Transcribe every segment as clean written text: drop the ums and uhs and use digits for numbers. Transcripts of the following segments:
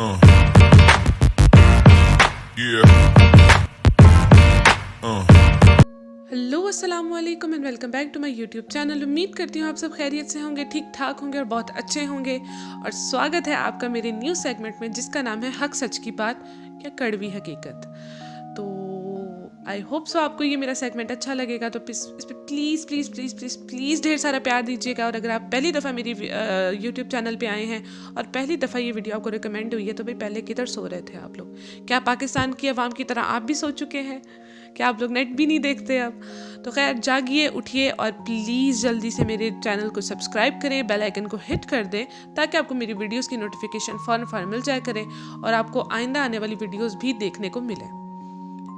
Uh, yeah. Hello अस्सलाम वालेकुम and welcome back to my YouTube channel. उम्मीद करती हूँ आप सब खैरियत से होंगे, ठीक ठाक होंगे और बहुत अच्छे होंगे। और स्वागत है आपका मेरे न्यू सेगमेंट में जिसका नाम है हक सच की बात या कड़वी हकीकत। तो आई होप सो आपको ये मेरा सेगमेंट अच्छा लगेगा, तो इस पर please please please please please ढेर सारा प्यार दीजिएगा। और अगर आप पहली दफ़ा मेरी यूट्यूब चैनल पे आए हैं और पहली दफ़ा ये वीडियो आपको रिकमेंड हुई है, तो भाई पहले किधर सो रहे थे आप लोग? क्या पाकिस्तान की आवाम की तरह आप भी सो चुके हैं? क्या आप लोग नेट भी नहीं देखते अब? तो खैर जागिए, उठिए और प्लीज़ जल्दी से मेरे चैनल को सब्सक्राइब करें, बेल आइकन को हिट कर दें ताकि आपको मेरी वीडियोस की नोटिफिकेशन फ़ौरन मिल जाया करें और आपको आइंदा आने वाली वीडियोस भी देखने को मिले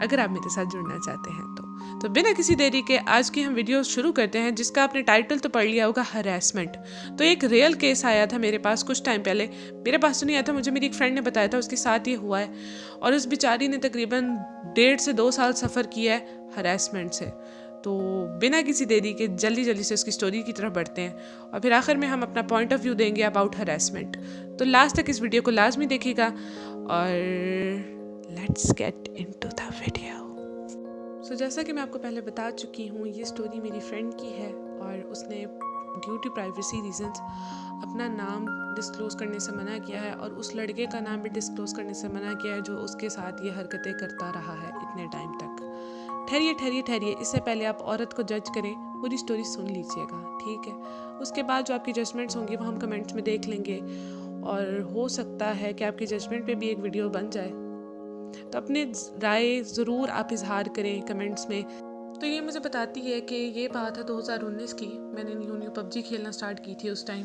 अगर आप मेरे साथ जुड़ना चाहते हैं तो बिना किसी देरी के आज की हम वीडियो शुरू करते हैं, जिसका आपने टाइटल तो पढ़ लिया होगा, हरासमेंट। तो एक रियल केस आया था मेरे पास कुछ टाइम पहले। मेरे पास तो नहीं आया था, मुझे मेरी एक फ्रेंड ने बताया था, उसके साथ ये हुआ है। और उस बेचारी ने तकरीबन 1.5 से 2 साल सफ़र किया है हरासमेंट से। तो बिना किसी देरी के जल्दी से उसकी स्टोरी की तरफ बढ़ते हैं और फिर आखिर में हम अपना पॉइंट ऑफ व्यू देंगे अबाउट हरासमेंट। तो लास्ट तक इस वीडियो को लाजमी देखिएगा और let's get into the video. So जैसा कि मैं आपको पहले बता चुकी हूँ, ये स्टोरी मेरी फ्रेंड की है और उसने ड्यू टू प्राइवेसी रीजंस अपना नाम डिस्क्लोज़ करने से मना किया है और उस लड़के का नाम भी डिस्क्लोज़ करने से मना किया है जो उसके साथ ये हरकतें करता रहा है इतने टाइम तक। ठहरिए, इससे पहले आप औरत को जज करें, पूरी स्टोरी सुन लीजिएगा, ठीक है? उसके बाद जो आपकी जजमेंट्स होंगी वो हम कमेंट्स में देख लेंगे और हो सकता है कि आपकी जजमेंट पे भी एक वीडियो बन जाए। तो अपने राय ज़रूर आप इजहार करें कमेंट्स में। तो ये मुझे बताती है कि ये बात है 2019 की। मैंने न्यू पबजी खेलना स्टार्ट की थी उस टाइम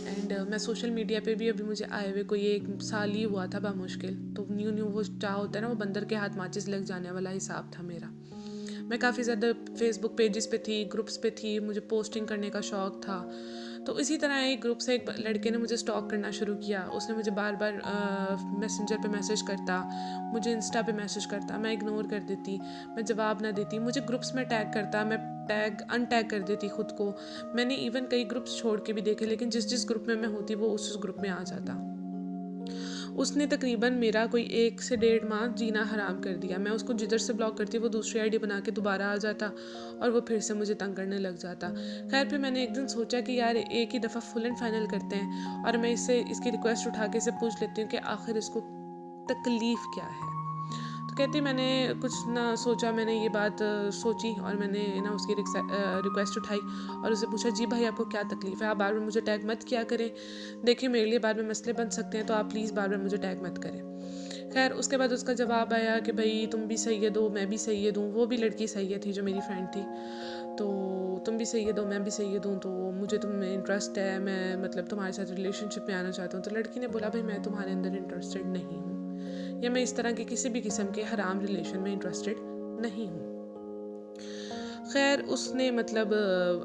एंड मैं सोशल मीडिया पे भी अभी मुझे आए हुए कोई 1 साल ही हुआ था बामुश्किल। तो न्यू वो क्या होता है ना, वो बंदर के हाथ माचिस लग जाने वाला हिसाब था मेरा। मैं काफ़ी ज़्यादा फेसबुक पेजेस पे थी, ग्रुप्स पे थी, मुझे पोस्टिंग करने का शौक़ था। तो इसी तरह एक ग्रुप से एक लड़के ने मुझे स्टॉक करना शुरू किया। उसने मुझे बार बार मैसेंजर पे मैसेज करता, मुझे इंस्टा पे मैसेज करता, मैं इग्नोर कर देती, मैं जवाब ना देती, मुझे ग्रुप्स में टैग करता, मैं टैग अनटैग कर देती खुद को। मैंने इवन कई ग्रुप्स छोड़ के भी देखे, लेकिन जिस ग्रुप में मैं होती वो उस ग्रुप में आ जाता। उसने तकरीबन मेरा कोई 1 से 1.5 माह जीना हराम कर दिया। मैं उसको जिधर से ब्लॉक करती वो दूसरी आईडी बना के दोबारा आ जाता और वो फिर से मुझे तंग करने लग जाता। खैर फिर मैंने एक दिन सोचा कि यार एक ही दफ़ा फुल एंड फाइनल करते हैं और मैं इसकी रिक्वेस्ट उठा के इसे पूछ लेती हूँ कि आखिर इसको तकलीफ़ क्या है। तो कहती मैंने कुछ ना सोचा, मैंने ये बात सोची और मैंने ना उसकी रिक्वेस्ट उठाई और उससे पूछा, जी भाई आपको क्या तकलीफ़ है? आप बार बार मुझे टैग मत किया करें, देखिए मेरे लिए बाद में मसले बन सकते हैं, तो आप प्लीज़ बार बार मुझे टैग मत करें। खैर उसके बाद उसका जवाब आया कि भाई तुम भी सैयद हो, मैं भी सैयद हूँ। वो भी लड़की सैयद थी जो मेरी फ्रेंड थी। तो तुम भी सैयद हो, मैं भी सैयद हूँ, तो मुझे तुम में इंटरेस्ट है, मैं मतलब तुम्हारे साथ रिलेशनशिप में आना चाहता हूँ। तो लड़की ने बोला, भाई मैं तुम्हारे अंदर इंटरेस्टेड नहीं हूँ या मैं इस तरह के किसी भी किस्म के हराम रिलेशन में इंटरेस्टेड नहीं हूँ। खैर उसने मतलब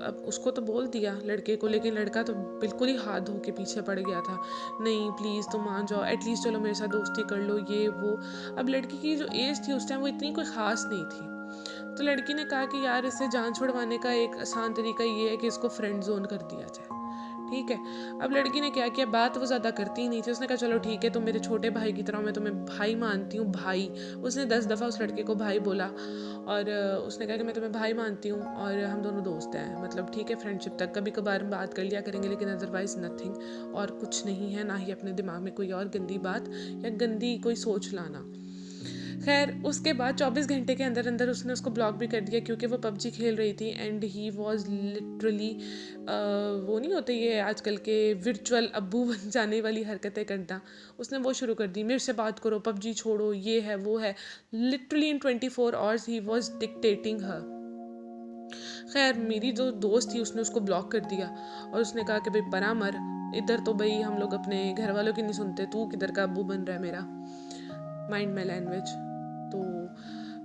अब उसको तो बोल दिया लड़के को, लेकिन लड़का तो बिल्कुल ही हाथ धो के पीछे पड़ गया था। नहीं प्लीज़ तुम मान जाओ, एटलीस्ट चलो मेरे साथ दोस्ती कर लो, ये वो। अब लड़की की जो एज थी उस टाइम वो इतनी कोई ख़ास नहीं थी। तो लड़की ने कहा कि यार इससे जान छुड़वाने का एक आसान तरीका ये है कि इसको फ्रेंड जोन कर दिया जाए, ठीक है? अब लड़की ने क्या किया, बात वो ज़्यादा करती ही नहीं थी। उसने कहा चलो ठीक है, तुम मेरे छोटे भाई की तरह, मैं तुम्हें भाई मानती हूँ, भाई। उसने 10 दफ़ा उस लड़के को भाई बोला और उसने कहा कि मैं तुम्हें भाई मानती हूँ और हम दोनों दोस्त हैं, मतलब ठीक है फ्रेंडशिप तक, कभी कभार हम बात कर लिया करेंगे, लेकिन अदरवाइज़ नथिंग, और कुछ नहीं है, ना ही अपने दिमाग में कोई और गंदी बात या गंदी कोई सोच लाना। खैर उसके बाद 24 घंटे के अंदर अंदर उसने उसको ब्लॉक भी कर दिया क्योंकि वो पबजी खेल रही थी एंड ही वॉज लिटरली वो नहीं होते ये आजकल के वर्चुअल अब्बू बन जाने वाली हरकतें करना। उसने वो शुरू कर दी, मेरे से बात करो, पबजी छोड़ो, ये है वो है। लिटरली इन 24 आवर्स ही वॉज डिक्टेटिंग हर। खैर मेरी जो दोस्त थी उसने उसको ब्लॉक कर दिया और उसने कहा कि भाई परा मर, इधर तो भाई हम लोग अपने घर वालों की नहीं सुनते, तू किधर का अब्बू बन रहा है मेरा, माइंड माई लैंग्वेज। तो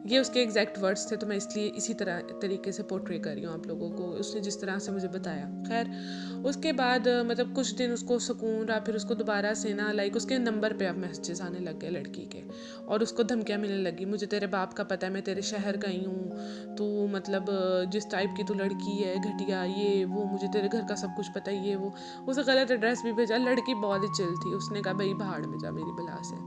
ये उसके एग्जैक्ट वर्ड्स थे, तो मैं इसलिए इसी तरीके से पोर्ट्रे कर रही हूँ आप लोगों को, उसने जिस तरह से मुझे बताया। खैर उसके बाद मतलब कुछ दिन उसको सुकून रहा, फिर उसको दोबारा से ना लाइक उसके नंबर पे अब मैसेजेस आने लग गए लड़की के, और उसको धमकियाँ मिलने लगी, मुझे तेरे बाप का पता है, मैं तेरे शहर का ही हूँ, तू मतलब जिस टाइप की तू लड़की है घटिया, ये वो, मुझे तेरे घर का सब कुछ पता है, ये वो। उसे गलत एड्रेस भी भेजा। लड़की बहुत ही चिल थी, उसने कहा भाई भाड़ में जा मेरी बला से।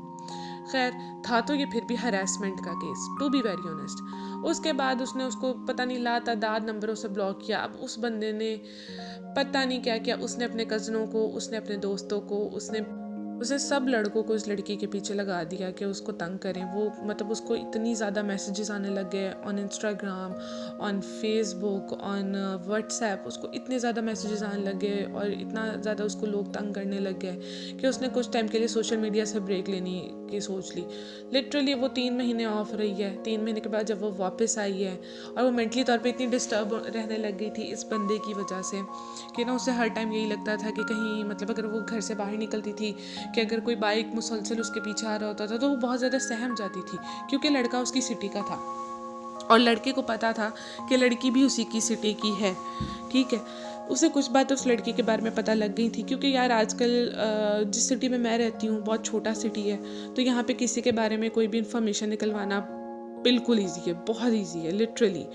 खैर था तो ये फिर भी हरासमेंट का case, to be very honest. उसके बाद उसने उसको पता नहीं लातादाद नंबरों से ब्लॉक किया। अब उस बंदे ने पता नहीं क्या किया, उसने अपने कज़नों को, उसने अपने दोस्तों को, उसने सब लड़कों को इस लड़की के पीछे लगा दिया कि उसको तंग करें। वो मतलब उसको इतनी ज़्यादा मैसेजेस आने लग गए on Instagram, on Facebook, on WhatsApp, उसको इतने ज़्यादा मैसेजेस आने लग गए और इतना ज़्यादा उसको लोग तंग करने लग गए कि उसने कुछ टाइम के लिए सोशल मीडिया से ब्रेक लेने की सोच ली। लिटरली वो 3 महीने ऑफ रही है। 3 महीने के बाद जब वो वापस आई है, और वो मेंटली तौर पे इतनी डिस्टर्ब रहने लग गई थी इस बंदे की वजह से कि ना उसे हर टाइम यही लगता था कि कहीं मतलब अगर वो घर से बाहर निकलती थी कि अगर कोई बाइक मुसलसल उसके पीछे आ रहा होता था तो वो बहुत ज़्यादा सहम जाती थी, क्योंकि लड़का उसकी सिटी का था और लड़के को पता था कि लड़की भी उसी की सिटी की है। ठीक है, उसे कुछ बात उस लड़की के बारे में पता लग गई थी, क्योंकि यार आजकल जिस सिटी में मैं रहती हूँ बहुत छोटा सिटी है, तो यहाँ पे किसी के बारे में कोई भी इंफॉर्मेशन निकलवाना बिल्कुल ईजी है, बहुत ईजी है। लिटरली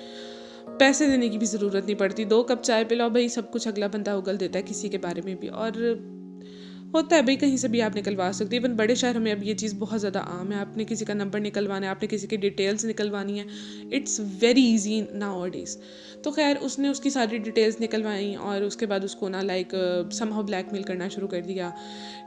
पैसे देने की भी ज़रूरत नहीं पड़ती, 2 कप चाय पिलाओ भाई, सब कुछ अगला बंदा उगल देता है किसी के बारे में भी, और होता है भाई कहीं से भी आप निकलवा सकते हैं। इवन बड़े शहरों में अब ये चीज़ बहुत ज़्यादा आम है, आपने किसी का नंबर निकलवाना है, आपने किसी की डिटेल्स निकलवानी है, it's very easy now days. तो खैर उसने उसकी सारी डिटेल्स निकलवाई और उसके बाद उसको ना लाइक समहाउ ब्लैकमेल करना शुरू कर दिया,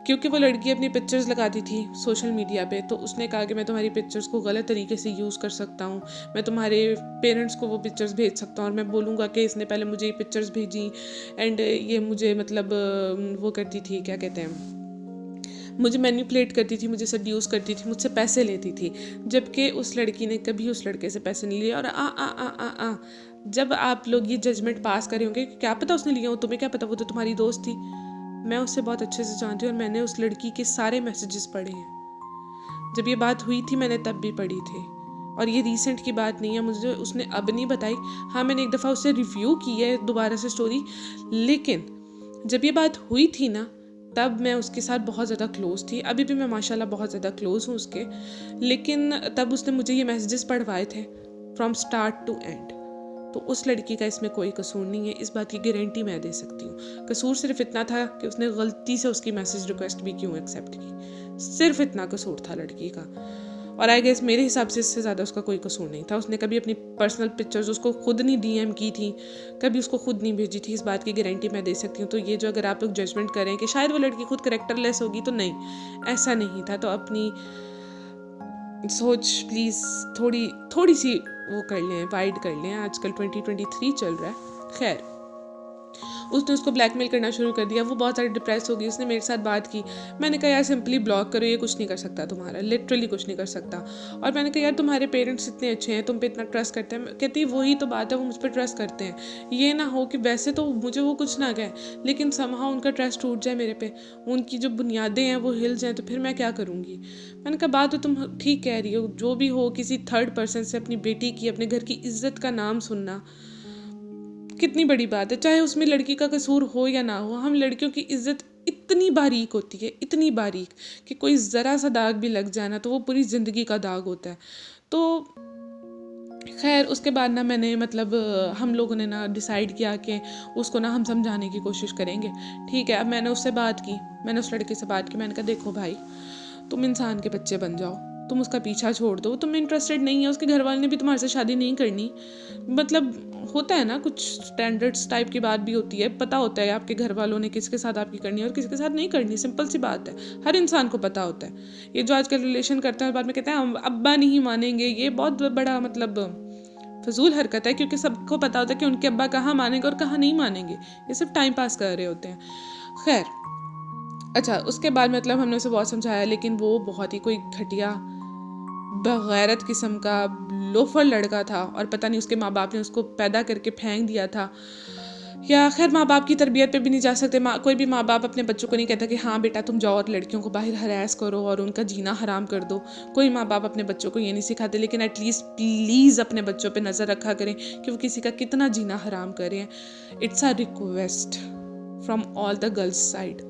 क्योंकि वो लड़की अपनी पिक्चर्स लगाती थी सोशल मीडिया पे। तो उसने कहा कि मैं तुम्हारी पिक्चर्स को गलत तरीके से यूज़ कर सकता हूँ, मैं तुम्हारे पेरेंट्स को वो पिक्चर्स भेज सकता हूँ और मैं बोलूँगा कि इसने पहले मुझे ये पिक्चर्स भेजी, एंड ये मुझे मतलब वो करती थी, क्या कहते हैं, मुझे मैनिपुलेट करती थी, मुझे सड्यूस करती थी, मुझसे पैसे लेती थी, जबकि उस लड़की ने कभी उस लड़के से पैसे नहीं लिए। और आ जब आप लोग ये जजमेंट पास करे होंगे कि क्या पता उसने लिया हो, तुम्हें क्या पता, वो तो तुम्हारी दोस्त थी। मैं उससे बहुत अच्छे से जानती हूँ और मैंने उस लड़की के सारे मैसेजेस पढ़े हैं। जब ये बात हुई थी मैंने तब भी पढ़ी थी, और ये रीसेंट की बात नहीं है, मुझे उसने अब नहीं बताई। हाँ मैंने एक दफ़ा उससे रिव्यू की है दोबारा से स्टोरी, लेकिन जब ये बात हुई थी ना तब मैं उसके साथ बहुत ज़्यादा क्लोज़ थी। अभी भी मैं माशाल्लाह बहुत ज़्यादा क्लोज़ हूँ उसके, लेकिन तब उसने मुझे ये मैसेजेस पढ़वाए थे फ्रॉम स्टार्ट टू एंड। तो उस लड़की का इसमें कोई कसूर नहीं है, इस बात की गारंटी मैं दे सकती हूँ। कसूर सिर्फ इतना था कि उसने गलती से उसकी मैसेज रिक्वेस्ट भी क्यों एक्सेप्ट की, सिर्फ इतना कसूर था लड़की का। और आई गेस मेरे हिसाब से इससे ज़्यादा उसका कोई कसूर नहीं था। उसने कभी अपनी पर्सनल पिक्चर्स उसको खुद नहीं डीएम की थी, कभी उसको खुद नहीं भेजी थी, इस बात की गारंटी मैं दे सकती हूँ। तो ये जो अगर आप लोग जजमेंट करें कि शायद वो लड़की खुद कैरेक्टरलेस होगी, तो नहीं, ऐसा नहीं था। तो अपनी सोच प्लीज़ थोड़ी सी वो कर लें, वाइड कर लें। आजकल 2023 चल रहा है। खैर उसने उसको ब्लैकमेल करना शुरू कर दिया, वो बहुत सारी डिप्रेस हो गई। उसने मेरे साथ बात की, मैंने कहा यार सिंपली ब्लॉक करो, ये कुछ नहीं कर सकता तुम्हारा, लिटरली कुछ नहीं कर सकता। और मैंने कहा यार तुम्हारे पेरेंट्स इतने अच्छे हैं, तुम पे इतना ट्रस्ट करते हैं। कहती वही तो बात है, वो मुझ पर ट्रस्ट करते हैं। ये ना हो कि वैसे तो मुझे वो कुछ ना कहे, लेकिन समहाउ उनका ट्रस्ट टूट जाए मेरे पे, उनकी जो बुनियादें हैं वो हिल जाएँ, तो फिर मैं क्या करूँगी। मैंने कहा बात तो तुम ठीक कह रही हो, जो भी हो किसी थर्ड पर्सन से अपनी बेटी की, अपने घर की इज्जत का नाम सुनना कितनी बड़ी बात है, चाहे उसमें लड़की का कसूर हो या ना हो। हम लड़कियों की इज्जत इतनी बारीक होती है, इतनी बारीक कि कोई ज़रा सा दाग भी लग जाए ना तो वो पूरी ज़िंदगी का दाग होता है। तो खैर उसके बाद ना मैंने मतलब हम लोगों ने ना डिसाइड किया कि उसको ना हम समझाने की कोशिश करेंगे। ठीक है, अब मैंने उससे बात की, मैंने उस लड़के से बात की। मैंने कहा देखो भाई, तुम इंसान के बच्चे बन जाओ, तुम उसका पीछा छोड़ दो, तुम इंटरेस्टेड नहीं है, उसके घर वाले ने भी तुम्हारे से शादी नहीं करनी। मतलब होता है ना कुछ स्टैंडर्ड्स टाइप की बात भी होती है, पता होता है आपके घर वालों ने किसके साथ आपकी करनी है और किसके साथ नहीं करनी, सिंपल सी बात है, हर इंसान को पता होता है। ये जो आजकल रिलेशन करते हैं और बाद में कहते हैं अब्बा नहीं मानेंगे, ये बहुत बड़ा मतलब फजूल हरकत है, क्योंकि सबको पता होता है कि उनके अब्बा कहाँ मानेंगे और कहाँ नहीं मानेंगे, ये सिर्फ टाइम पास कर रहे होते हैं। खैर अच्छा, उसके बाद मतलब हमने उसे बहुत समझाया, लेकिन वो बहुत ही कोई घटिया बगैरत किस्म का लोफर लड़का था, और पता नहीं उसके माँ बाप ने उसको पैदा करके फेंक दिया था या खैर माँ बाप की तरबियत पे भी नहीं जा सकते। कोई भी माँ बाप अपने बच्चों को नहीं कहता कि हाँ बेटा तुम जाओ और लड़कियों को बाहर हरास करो और उनका जीना हराम कर दो। कोई माँ बाप अपने बच्चों को ये नहीं सिखाते, लेकिन एटलीस्ट प्लीज़ अपने बच्चों पे नज़र रखा करें कि वो किसी का कितना जीना हराम करें। It's a request from all the girls side.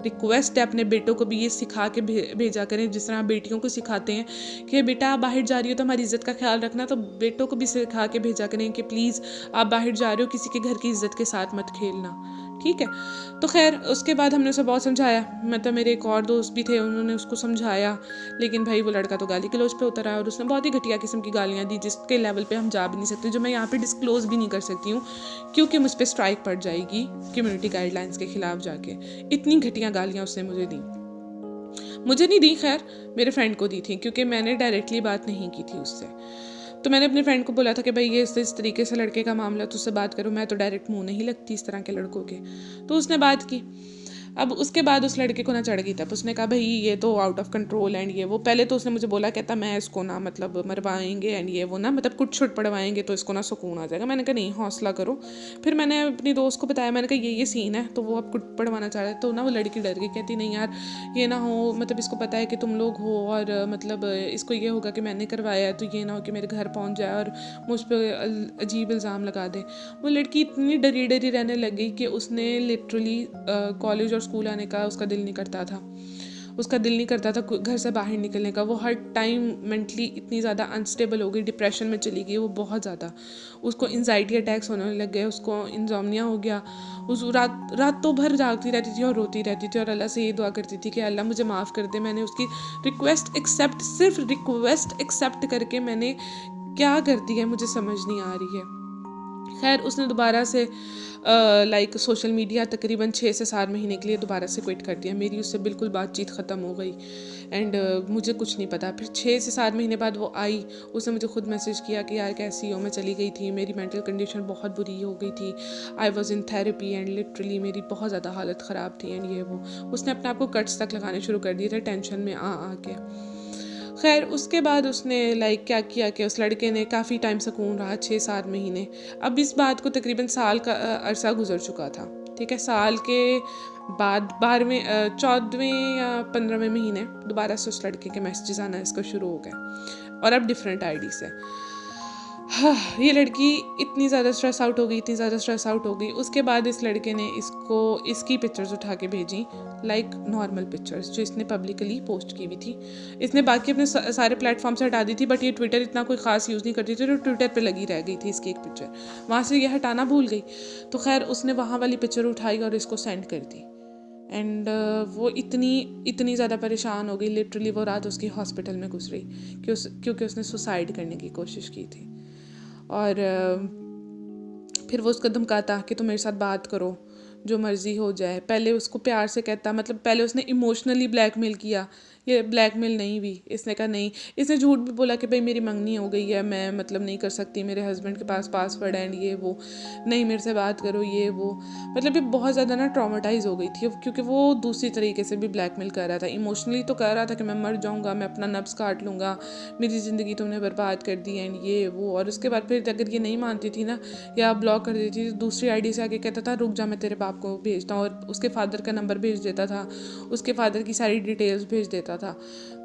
Request है, अपने बेटों को भी ये सिखा के भेजा करें जिस तरह बेटियों को सिखाते हैं कि बेटा आप बाहर जा रही हो तो हमारी इज़्ज़त का ख्याल रखना, तो बेटों को भी सिखा के भेजा करें कि प्लीज़ आप बाहर जा रहे हो किसी के घर की इज़्ज़त के साथ मत खेलना, ठीक है। तो खैर उसके बाद हमने उसे बहुत समझाया, मतलब मेरे एक और दोस्त भी थे, उन्होंने उसको समझाया, लेकिन भाई वो लड़का तो गाली गलौज पे उतर आया और उसने बहुत ही घटिया किस्म की गालियाँ दी जिसके लेवल पे हम जा भी नहीं सकते, जो मैं यहाँ पे डिस्क्लोज़ भी नहीं कर सकती हूँ क्योंकि मुझ पर स्ट्राइक पड़ जाएगी कम्युनिटी गाइडलाइंस के खिलाफ जाके। इतनी घटिया गालियाँ उसने मुझे दी, मुझे नहीं दी, खैर मेरे फ्रेंड को दी थी क्योंकि मैंने डायरेक्टली बात नहीं की थी उससे। तो मैंने अपने फ्रेंड को बोला था कि भाई ये इस तरीके से लड़के का मामला, तो उससे बात करो, मैं तो डायरेक्ट मुंह नहीं लगती इस तरह के लड़कों के। तो उसने बात की। अब उसके बाद उस लड़के को ना चढ़ गई, तब उसने कहा भाई ये तो आउट ऑफ कंट्रोल एंड ये वो। पहले तो उसने मुझे बोला, कहता मैं इसको ना मतलब मरवाएंगे एंड ये वो ना, मतलब कुछ छुट पड़वाएंगे तो इसको ना सुकून आ जाएगा। मैंने कहा नहीं, हौसला करो। फिर मैंने अपनी दोस्त को बताया, मैंने कहा ये सीन है, तो वो अब कुट पड़वाना चाह रहा है। तो ना वो लड़की डर गई, कहती नहीं यार ये ना हो, मतलब इसको पता है कि तुम लोग हो और मतलब इसको ये होगा कि मैंने करवाया है, तो ये ना हो कि मेरे घर पहुँच जाए और मुझ पर अजीब इल्ज़ाम लगा दे। वो लड़की इतनी डरी डरी रहने लग गई कि उसने लिटरली कॉलेज और स्कूल आने का उसका दिल नहीं करता था, उसका दिल नहीं करता था घर से बाहर निकलने का। वो हर टाइम मेंटली इतनी ज़्यादा अनस्टेबल हो गई, डिप्रेशन में चली गई वो बहुत ज़्यादा। उसको एंजाइटी अटैक्स होने लग गए, उसको इंसोम्निया हो गया। उस रातों भर जागती रहती थी और रोती रहती थी और अल्लाह से ये दुआ करती थी कि अल्लाह मुझे माफ़ कर दे। मैंने उसकी रिक्वेस्ट एक्सेप्ट, सिर्फ रिक्वेस्ट एक्सेप्ट करके मैंने क्या कर दिया है मुझे समझ नहीं आ रही है। खैर उसने दोबारा से लाइक सोशल मीडिया तकरीबन 6 से 7 महीने के लिए दोबारा से क्विट कर दिया। मेरी उससे बिल्कुल बातचीत ख़त्म हो गई एंड मुझे कुछ नहीं पता। फिर 6 से 7 महीने बाद वो आई, उसने मुझे खुद मैसेज किया कि यार कैसी हो। मैं चली गई थी, मेरी मेंटल कंडीशन बहुत बुरी हो गई थी, I was in therapy and literally मेरी बहुत ज़्यादा हालत ख़राब थी एंड ये वो। उसने अपने आप को कट्स तक लगाने शुरू कर दिए थे टेंशन में आ के। खैर उसके बाद उसने लाइक क्या किया कि उस लड़के ने काफ़ी टाइम सुकून रहा, 6-7 महीने। अब इस बात को तकरीबन साल का अरसा गुजर चुका था, ठीक है। साल के बाद 12वें 14वें या 15वें महीने दोबारा से उस लड़के के मैसेजेस आना इसको शुरू हो गए और अब डिफरेंट आईडी से। हाँ, ये लड़की इतनी ज़्यादा स्ट्रेस आउट हो गई, इतनी ज़्यादा स्ट्रेस आउट हो गई। उसके बाद इस लड़के ने इसको इसकी पिक्चर्स उठा के भेजी, लाइक नॉर्मल पिक्चर्स जो इसने पब्लिकली पोस्ट की हुई थी। इसने बाकी अपने सारे प्लेटफॉर्म से हटा दी थी, बट ये ट्विटर इतना कोई ख़ास यूज़ नहीं करती थी, तो ट्विटर पे लगी रह गई थी इसकी एक पिक्चर, वहाँ से ये हटाना भूल गई। तो खैर उसने वहाँ वाली पिक्चर उठाई और इसको सेंड कर दी एंड वो इतनी ज़्यादा परेशान हो गई, लिटरली वो रात उसकी हॉस्पिटल में गुजरी क्योंकि उसने सुसाइड करने की कोशिश की थी। और फिर वो उसको धमकाता कि तुम मेरे साथ बात करो, जो मर्ज़ी हो जाए। पहले उसको प्यार से कहता, मतलब पहले उसने इमोशनली ब्लैकमेल किया, ये ब्लैकमेल नहीं हुई। इसने कहा नहीं, इसने झूठ भी बोला कि भाई मेरी मंगनी हो गई है, मैं मतलब नहीं कर सकती, मेरे हस्बैंड के पास पासवर्ड एंड ये वो, नहीं मेरे से बात करो ये वो। मतलब ये बहुत ज़्यादा ना ट्रॉमेटाइज़ हो गई थी क्योंकि वो दूसरी तरीके से भी ब्लैकमेल कर रहा था। इमोशनली तो कर रहा था कि मैं मर जाऊँगा, मैं अपना नब्ज़ काट लूँगा, मेरी ज़िंदगी तुमने बर्बाद कर दी एंड ये वो। और उसके बाद फिर अगर ये नहीं मानती थी ना या ब्लॉक कर देती थी, दूसरी आईडी से आके कहता था रुक जा मैं तेरे बाप को भेजता हूँ, और उसके फादर का नंबर भेज देता था, उसके फादर की सारी डिटेल्स भेज देता था।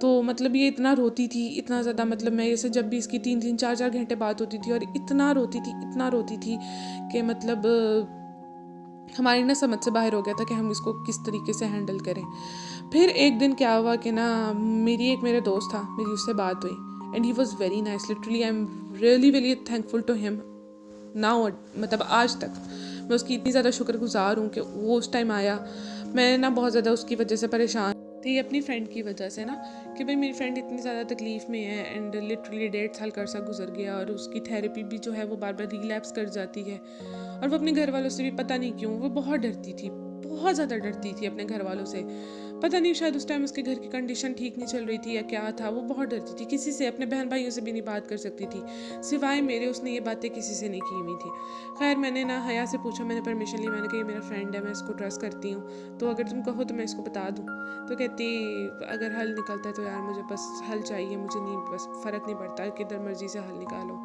तो मतलब ये इतना रोती थी, इतना ज़्यादा, मतलब मैं जैसे जब भी इसकी 3-3 4-4 घंटे बात होती थी और इतना रोती थी कि मतलब हमारी ना समझ से बाहर हो गया था कि हम इसको किस तरीके से हैंडल करें। फिर एक दिन क्या हुआ कि ना मेरा दोस्त था, मेरी उससे बात हुई and he was very nice, literally I'm really thankful to him now. मतलब आज तक मैं उसकी इतनी ज़्यादा शुक्रगुजार हूँ कि वो उस टाइम आया। मैं ना बहुत ज़्यादा उसकी वजह से परेशान थी, अपनी फ्रेंड की वजह से ना, कि भाई मेरी फ्रेंड इतनी ज़्यादा तकलीफ़ में है एंड लिटरली 1.5 साल का अर्सा गुजर गया और उसकी थेरेपी भी जो है वो बार बार रिलैप्स कर जाती है। और वो अपने घर वालों से भी पता नहीं क्यों वो बहुत डरती थी, बहुत ज़्यादा डरती थी अपने घर वालों से। पता नहीं, शायद उस टाइम उसके घर की कंडीशन ठीक नहीं चल रही थी या क्या था, वो बहुत डरती थी, किसी से, अपने बहन भाइयों से भी नहीं बात कर सकती थी सिवाय मेरे। उसने ये बातें किसी से नहीं की हुई थी। खैर मैंने ना हया से पूछा, मैंने परमिशन ली, मैंने कहा ये मेरा फ्रेंड है, मैं इसको ट्रस्ट करती हूँ, तो अगर तुम कहो तो मैं इसको बता दूँ। तो कहती अगर हल निकलता है तो यार मुझे बस हल चाहिए, मुझे नहीं, बस फ़र्क नहीं पड़ता, किधर मर्जी से हल निकालो।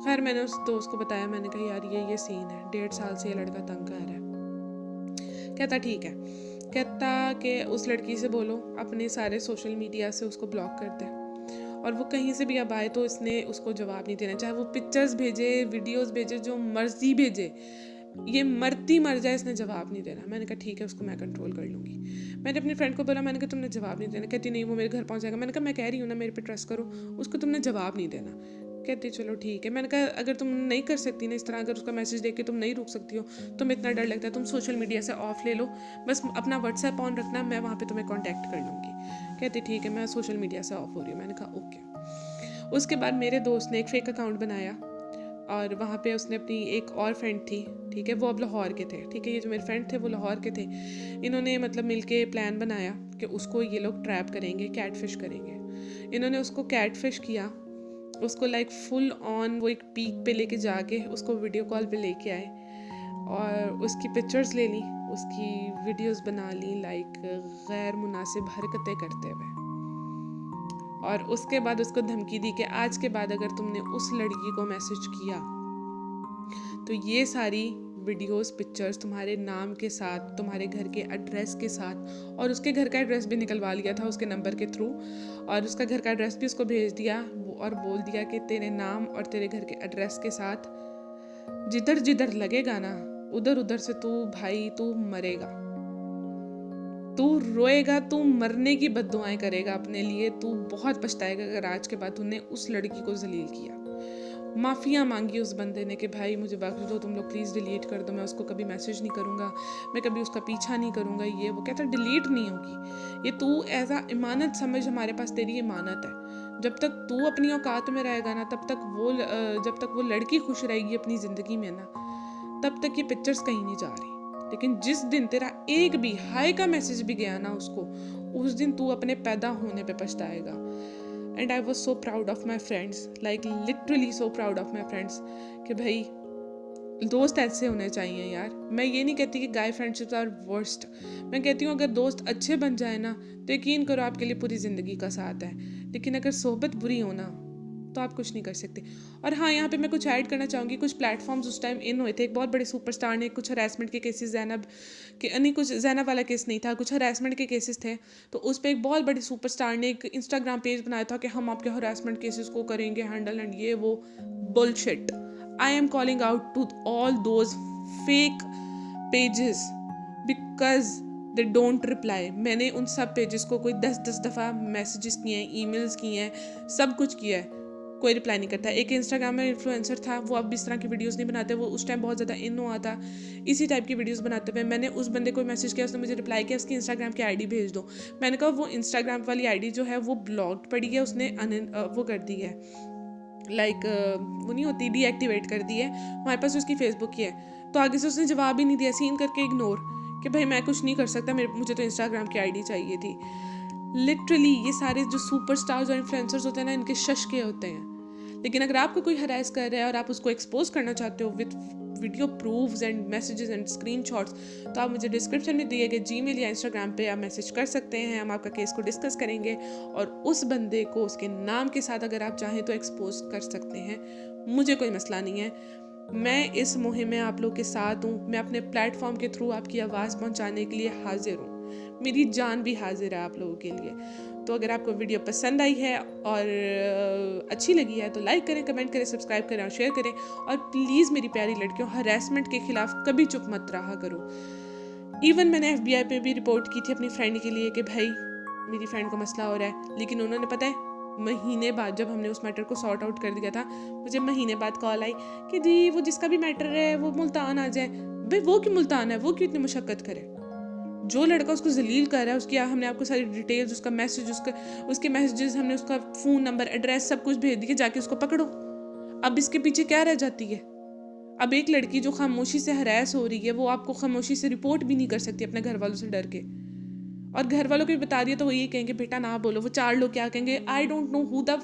खैर मैंने उस दोस्त को बताया, मैंने कहा यार ये सीन है, 1.5 साल से ये लड़का तंग कर रहा है। कहता ठीक है, कहता कि उस लड़की से बोलो अपने सारे सोशल मीडिया से उसको ब्लॉक कर दे, और वो कहीं से भी अब आए तो इसने उसको जवाब नहीं देना, चाहे वो पिक्चर्स भेजे, वीडियोस भेजे, जो मर्जी भेजे, ये मरती मर जाए, इसने जवाब नहीं देना। मैंने कहा ठीक है, उसको मैं कंट्रोल कर लूँगी। मैंने अपनी फ्रेंड को बोला, मैंने कहा तुमने जवाब नहीं देना। कहती नहीं, वो मेरे घर पहुँच जाएगा। मैंने कहा मैं कह रही हूँ ना, मेरे पे ट्रस्ट करो, उसको तुमने जवाब नहीं देना। कहती चलो ठीक है। मैंने कहा अगर तुम नहीं कर सकती ना इस तरह, अगर उसका मैसेज देख के तुम नहीं रुक सकती हो, तुम्हें इतना डर लगता है, तुम सोशल मीडिया से ऑफ ले लो, बस अपना व्हाट्सएप ऑन रखना, मैं वहाँ पे तुम्हें कांटेक्ट कर लूँगी। कहती ठीक है, मैं सोशल मीडिया से ऑफ हो रही हूँ। मैंने कहा ओके। उसके बाद मेरे दोस्त ने एक फेक अकाउंट बनाया और वहाँ पे उसने अपनी एक और फ्रेंड थी, ठीक है, वो अब लाहौर के थे, ठीक है, ये जो मेरे फ्रेंड थे वो लाहौर के थे। इन्होंने मतलब मिलके प्लान बनाया कि उसको ये लोग ट्रैप करेंगे, कैटफिश करेंगे। इन्होंने उसको कैटफिश किया, उसको लाइक फुल ऑन वो एक पीक पे लेके जाके उसको वीडियो कॉल पे लेके आए और उसकी पिक्चर्स ले ली, उसकी वीडियोस बना ली, लाइक गैर मुनासिब हरकतें करते हुए। और उसके बाद उसको धमकी दी कि आज के बाद अगर तुमने उस लड़की को मैसेज किया तो ये सारी वीडियोस, पिक्चर्स तुम्हारे नाम के साथ, तुम्हारे घर के एड्रेस के साथ, और उसके घर का एड्रेस भी निकलवा लिया था उसके नंबर के थ्रू, और उसका घर का एड्रेस भी उसको भेज दिया और बोल दिया कि तेरे नाम और तेरे घर के एड्रेस के साथ जिधर जिधर लगेगा ना, उधर उधर से तू भाई तू मरेगा, तू रोएगा, तू मरने की बद्दुआएं करेगा अपने लिए, तू बहुत पछताएगा अगर आज के बाद तूने उस लड़की को जलील किया। माफ़िया मांगी उस बंदे ने कि भाई मुझे बख्श दो, तुम लोग प्लीज़ डिलीट कर दो, मैं उसको कभी मैसेज नहीं करूँगा, मैं कभी उसका पीछा नहीं करूँगा। ये वो कहता डिलीट नहीं होगी, ये तू एज अ इमानत समझ, हमारे पास तेरी इमानत है। जब तक तू अपनी औकात में रहेगा ना, तब तक वो जब तक वो लड़की खुश रहेगी अपनी ज़िंदगी में ना, तब तक ये पिक्चर्स कहीं नहीं जा रही। लेकिन जिस दिन तेरा एक भी हाय का मैसेज भी गया ना उसको, उस दिन तू अपने पैदा होने पे पछताएगा। And I was so proud of my friends, like literally so proud of my friends कि भाई दोस्त ऐसे होने चाहिए यार। मैं ये नहीं कहती कि गाय फ्रेंडशिप्स आर वर्स्ट, मैं कहती हूँ अगर दोस्त अच्छे बन जाए ना तो यकीन करो आपके लिए पूरी ज़िंदगी का साथ है, लेकिन अगर सोहबत बुरी हो ना तो आप कुछ नहीं कर सकते। और हाँ, यहाँ पे मैं कुछ ऐड करना चाहूँगी, कुछ प्लेटफॉर्म्स उस टाइम इन हुए थे, एक बहुत बड़े सुपरस्टार ने कुछ हरासमेंट के केसेस, जैनब के नहीं, कुछ जैनब वाला केस नहीं था, कुछ हरासमेंट के केसेस थे, तो उस पर एक बहुत बड़े सुपरस्टार ने एक इंस्टाग्राम पेज बनाया था कि हम आपके हरासमेंट केसेस को करेंगे हैंडल, एंड ये वो bullshit. I'm calling out to all those fake pages because they don't reply. मैंने उन सब पेजेस को कोई 10-10 दफ़ा मैसेजेस किए हैं, ईमेल्स किए हैं, सब कुछ किया है, कोई रिप्लाई नहीं करता। एक इंस्टाग्राम में इन्फ्लुएंसर था, वो अब इस तरह की वीडियोस नहीं बनाते, वो उस टाइम बहुत ज़्यादा इन हुआ था इसी टाइप की वीडियोस बनाते हुए। मैंने उस बंदे को मैसेज किया, उसने मुझे रिप्लाई किया उसकी इंस्टाग्राम की आईडी भेज दो। मैंने कहा वो इंस्टाग्राम वाली आईडी जो है वो ब्लॉक्ड पड़ी है, उसने वो कर दी है, लाइक वो नहीं होती, डीएक्टिवेट कर दी है। हमारे पास उसकी फेसबुक की है, तो आगे से उसने जवाब ही नहीं दिया, सीन करके इग्नोर, कि भाई मैं कुछ नहीं कर सकता, मुझे तो इंस्टाग्राम की आईडी चाहिए थी। लिटरली ये सारे जो सुपरस्टार्स और इन्फ्लुएंसर्स होते हैं ना, इनके शश के होते हैं। लेकिन अगर आपको कोई हरास कर रहा है और आप उसको एक्सपोज करना चाहते हो with video proofs and messages and screenshots, तो आप मुझे डिस्क्रिप्शन में दिए गए जीमेल या इंस्टाग्राम पे आप मैसेज कर सकते हैं। हम आपका केस को डिस्कस करेंगे और उस बंदे को उसके नाम के साथ अगर आप चाहें तो एक्सपोज कर सकते हैं, मुझे कोई मसला नहीं है। मैं इस मुहिम में आप लोग के साथ हूँ, मैं अपने प्लेटफॉर्म के थ्रू आपकी आवाज़ पहुँचाने के लिए हाजिर हूँ, मेरी जान भी हाजिर है आप लोगों के लिए। तो अगर आपको वीडियो पसंद आई है और अच्छी लगी है तो लाइक करें, कमेंट करें, सब्सक्राइब करें और शेयर करें। और प्लीज़ मेरी प्यारी लड़कियों, हरासमेंट के खिलाफ कभी चुप मत रहा करो। इवन मैंने FBI पे भी रिपोर्ट की थी अपनी फ्रेंड के लिए कि भाई मेरी फ्रेंड को मसला हो रहा है, लेकिन उन्होंने पता है महीने बाद, जब हमने उस मैटर को सॉर्ट आउट कर दिया था, मुझे महीने बाद कॉल आई कि जी वो जिसका भी मैटर है वो मुल्तान आ जाए। भाई वो क्यों मुल्तान है, वो क्यों इतनी मुशक्क़त करे? जो लड़का उसको जलील कर रहा है उसकी हमने आपको सारी डिटेल्स, उसका मैसेज, उसके मैसेजेस, हमने उसका फ़ोन नंबर, एड्रेस सब कुछ भेज दिया, जाके उसको पकड़ो। अब इसके पीछे क्या रह जाती है? अब एक लड़की जो खामोशी से हरास हो रही है वो आपको खामोशी से रिपोर्ट भी नहीं कर सकती अपने घर वालों से डर के, और घर वालों को भी बता दिया तो वो ये कहेंगे बेटा ना बोलो, वो 4 लोग क्या कहेंगे, I don't know who the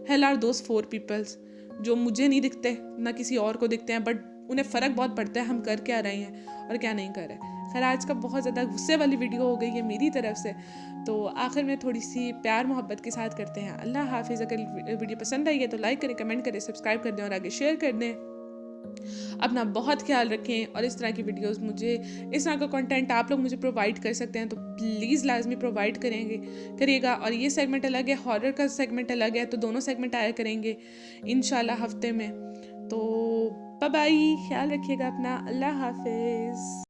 hell are those 4 peoples, जो मुझे नहीं दिखते ना किसी और को दिखते हैं, बट उन्हें फ़र्क बहुत पड़ता है हम कर क्या रहे हैं और क्या नहीं कर रहे। खैर आज का बहुत ज़्यादा गुस्से वाली वीडियो हो गई है मेरी तरफ से, तो आखिर में थोड़ी सी प्यार मोहब्बत के साथ करते हैं। अल्लाह हाफिज़। अगर वीडियो पसंद आई है तो लाइक करें, कमेंट करें, सब्सक्राइब कर दें और आगे शेयर कर दें। अपना बहुत ख्याल रखें और इस तरह की वीडियोस मुझे, इस तरह का कंटेंट आप लोग मुझे प्रोवाइड कर सकते हैं तो प्लीज़ लाजमी प्रोवाइड करिएगा। और ये सेगमेंट अलग है, हॉरर का सेगमेंट अलग है, तो दोनों सेगमेंट आया करेंगे इंशाल्लाह हफ्ते में। तो बाय बाय, ख्याल रखिएगा अपना, अल्लाह हाफिज़।